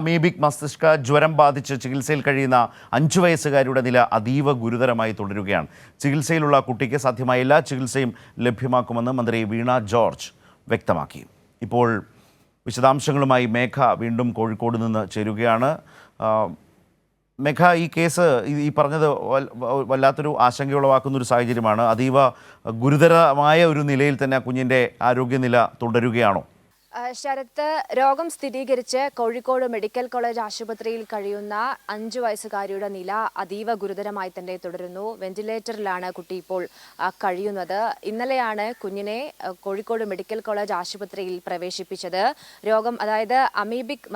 Amoebic മസ്തിഷ്ക ജ്വരം ബാധിച്ച് ചികിത്സയിൽ കഴിയുന്ന 5 വയസ്സുകാരിയുടെ നില അതീവ ഗുരുതരമായി തുടരുകയാണ്. ചികിത്സയിലുള്ള കുട്ടിക്ക് സാധ്യമായ എല്ലാ ചികിത്സയും ലഭ്യമാക്കുമെന്ന് മന്ത്രി വീണ ജോർജ് വ്യക്തമാക്കി. ഇപ്പോൾ വിശദാംശങ്ങളുമായി മേഘ വീണ്ടും കോഴിക്കോട് നിന്ന് ചേരുകയാണ്. മേഘ, ഈ കേസ് ഈ പറഞ്ഞത് വല്ലാത്തൊരു ആശങ്കയുളവാക്കുന്ന ഒരു സാഹചര്യമാണ്. അതീവ ഗുരുതരമായ ഒരു നിലയിൽ തന്നെ കുഞ്ഞിൻ്റെ ആരോഗ്യനില തുടരുകയാണോ? ശരത്ത്, രോഗം സ്ഥിരീകരിച്ച് കോഴിക്കോട് മെഡിക്കൽ കോളേജ് ആശുപത്രിയിൽ കഴിയുന്ന 5 വയസ്സുകാരിയുടെ നില അതീവ ഗുരുതരമായി തന്നെ തുടരുന്നു. വെന്റിലേറ്ററിലാണ് കുട്ടി ഇപ്പോൾ കഴിയുന്നത്. ഇന്നലെയാണ് കുഞ്ഞിനെ കോഴിക്കോട് മെഡിക്കൽ കോളേജ് ആശുപത്രിയിൽ പ്രവേശിപ്പിച്ചത്. രോഗം, അതായത് അമീബിക്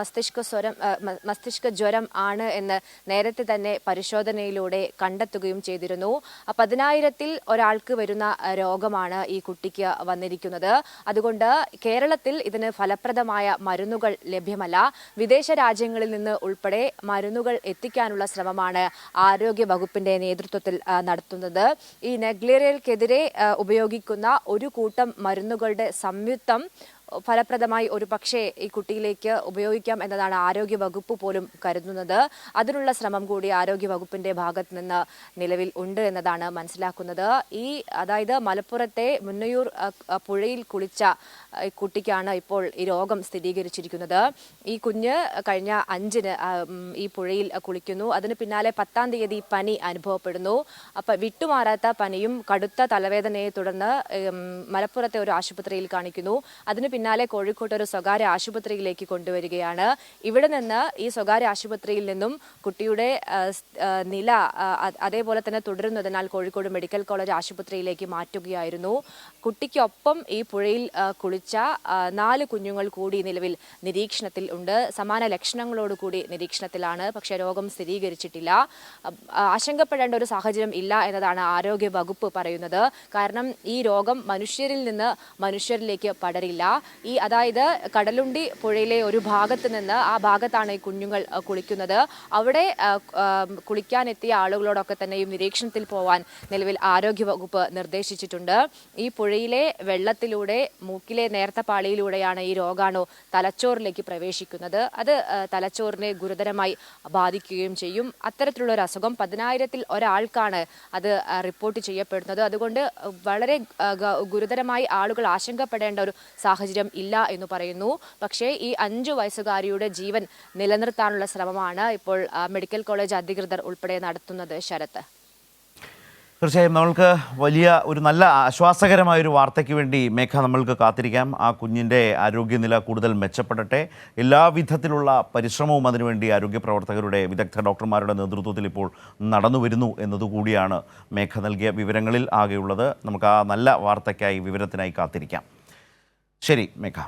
മസ്തിഷ്ക ജ്വരം ആണ് എന്ന് നേരത്തെ തന്നെ പരിശോധനയിലൂടെ കണ്ടെത്തുകയും ചെയ്തിരുന്നു. 10,000-ൽ ഒരാൾക്ക് വരുന്ന രോഗമാണ് ഈ കുട്ടിക്ക് വന്നിരിക്കുന്നത്. അതുകൊണ്ട് കേരളത്തിൽ ഇതിന് ഫലപ്രദമായ മരുന്നുകൾ ലഭ്യമല്ല. വിദേശ രാജ്യങ്ങളിൽ നിന്ന് ഉൾപ്പെടെ മരുന്നുകൾ എത്തിക്കാനുള്ള ശ്രമമാണ് ആരോഗ്യ വകുപ്പിന്റെ നേതൃത്വത്തിൽ നടത്തുന്നത്. ഈ നെഗ്ലേറിയയ്ക്കെതിരെ ഉപയോഗിക്കുന്ന ഒരു കൂട്ടം മരുന്നുകളുടെ സംയുക്തം ഫലപ്രദമായി ഒരു പക്ഷേ ഈ കുട്ടിയിലേക്ക് ഉപയോഗിക്കാം എന്നതാണ് ആരോഗ്യ വകുപ്പ് പോലും കരുതുന്നത്. അതിനുള്ള ശ്രമം കൂടി ആരോഗ്യ വകുപ്പിന്റെ ഭാഗത്ത് നിന്ന് നിലവിൽ ഉണ്ട് എന്നതാണ് മനസ്സിലാക്കുന്നത്. അതായത് മലപ്പുറത്തെ മുന്നയൂർ പുഴയിൽ കുളിച്ച കുട്ടിക്കാണ് ഇപ്പോൾ ഈ രോഗം സ്ഥിരീകരിച്ചിരിക്കുന്നത്. ഈ കുഞ്ഞ് കഴിഞ്ഞ 5-ന് ഈ പുഴയിൽ കുളിക്കുന്നു. അതിന് പിന്നാലെ 10-ാം തീയതി പനി അനുഭവപ്പെടുന്നു. അപ്പം വിട്ടുമാറാത്ത പനിയും കടുത്ത തലവേദനയെ തുടർന്ന് മലപ്പുറത്തെ ഒരു ആശുപത്രിയിൽ കാണിക്കുന്നു. അതിന് പിന്നാലെ കോഴിക്കോട്ട് ഒരു സ്വകാര്യ ആശുപത്രിയിലേക്ക് കൊണ്ടുവരികയാണ്. ഇവിടെ നിന്ന് ഈ സ്വകാര്യ ആശുപത്രിയിൽ നിന്നും കുട്ടിയുടെ നില അതേപോലെ തന്നെ തുടരുന്നതിനാൽ കോഴിക്കോട് മെഡിക്കൽ കോളേജ് ആശുപത്രിയിലേക്ക് മാറ്റുകയായിരുന്നു. കുട്ടിക്കൊപ്പം ഈ പുഴയിൽ കുളിച്ച 4 കുഞ്ഞുങ്ങൾ കൂടി നിലവിൽ നിരീക്ഷണത്തിൽ ഉണ്ട്. സമാന ലക്ഷണങ്ങളോടുകൂടി നിരീക്ഷണത്തിലാണ്. പക്ഷേ രോഗം സ്ഥിരീകരിച്ചിട്ടില്ല. ആശങ്കപ്പെടേണ്ട ഒരു സാഹചര്യം ഇല്ല എന്നതാണ് ആരോഗ്യ വകുപ്പ് പറയുന്നത്. കാരണം ഈ രോഗം മനുഷ്യരിൽ നിന്ന് മനുഷ്യരിലേക്ക് പടരില്ല. അതായത് കടലുണ്ടി പുഴയിലെ ഒരു ഭാഗത്ത് നിന്ന് ആ ഭാഗത്താണ് ഈ കുഞ്ഞുങ്ങൾ കുളിക്കുന്നത്. അവിടെ കുളിക്കാനെത്തിയ ആളുകളോടൊക്കെ തന്നെയും നിരീക്ഷണത്തിൽ പോവാൻ നിലവിൽ ആരോഗ്യ വകുപ്പ് നിർദ്ദേശിച്ചിട്ടുണ്ട്. ഈ പുഴയിലെ വെള്ളത്തിലൂടെ മൂക്കിലെ നേർത്ത പാളിയിലൂടെയാണ് ഈ രോഗാണു തലച്ചോറിലേക്ക് പ്രവേശിക്കുന്നത്. അത് തലച്ചോറിനെ ഗുരുതരമായി ബാധിക്കുകയും ചെയ്യും. അത്തരത്തിലുള്ള ഒരു അസുഖം 10,000-ൽ ഒരാൾക്കാണ് അത് റിപ്പോർട്ട് ചെയ്യപ്പെടുന്നത്. അതുകൊണ്ട് വളരെ ഗുരുതരമായി ആളുകൾ ആശങ്കപ്പെടേണ്ട ഒരു സാഹചര്യം ഇല്ല എന്ന് പറയുന്നു. പക്ഷേ ഈ 5 വയസ്സുകാരിയുടെ ജീവൻ നിലനിർത്താനുള്ള ശ്രമമാണ് ഇപ്പോൾ മെഡിക്കൽ കോളേജ് അധികൃതർ ഉൾപ്പെടെ നടത്തുന്നത്. ശരത്ത്, തീർച്ചയായും നമ്മൾക്ക് വലിയ ഒരു നല്ല ആശ്വാസകരമായൊരു വാർത്തയ്ക്ക് വേണ്ടി മേഘ നമ്മൾക്ക് കാത്തിരിക്കാം. ആ കുഞ്ഞിൻ്റെ ആരോഗ്യനില കൂടുതൽ മെച്ചപ്പെടട്ടെ. എല്ലാവിധത്തിലുള്ള പരിശ്രമവും അതിനുവേണ്ടി ആരോഗ്യ പ്രവർത്തകരുടെ വിദഗ്ധ ഡോക്ടർമാരുടെ നേതൃത്വത്തിൽ ഇപ്പോൾ നടന്നു വരുന്നു എന്നതുകൂടിയാണ് മേഘ നൽകിയ വിവരങ്ങളിൽ ആകെയുള്ളത്. നമുക്ക് ആ നല്ല വാർത്തയ്ക്കായി, വിവരത്തിനായി കാത്തിരിക്കാം. ശരി മേഘ.